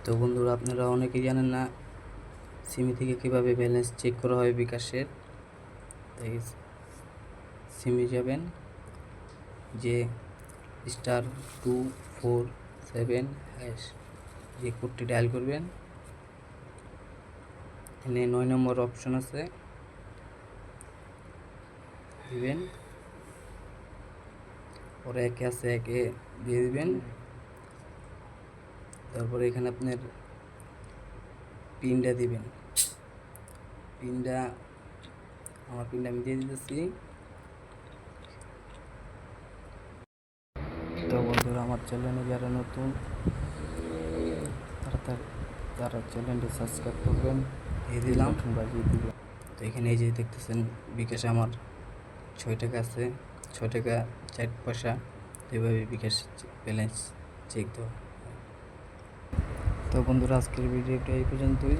তো বন্ধুরা, আপনারা অনেকেই জানেন না সিমি থেকে কিভাবে ব্যালেন্স চেক করা হয় বিকাশের। তাই সিমি যাবেন, যে *247# যে কোডটি ডায়াল করবেন, এখানে 9 নম্বর অপশন আছে, দিবেন। পরে একে আছে, একে দিয়ে দিবেন। তারপরে এখানে আপনার পিনটা দিবেন। আমার পিনটা আমি দিয়ে দিতেছি। তো বন্ধুরা, আমার চ্যানেলে যারা নতুন তারা চ্যানেলটি সাবস্ক্রাইব করবেন, দিয়ে দিলাম, বাজিয়ে দিবেন। তো এখানে এই যে দেখতেছেন, বিকাশে আমার 6 টাকা আছে, 6 টাকা 4 পয়সা। এভাবে বিকাশ ব্যালেন্স চেক দেওয়া। তো বন্ধুরা, আজকের ভিডিওটা এই পর্যন্তই।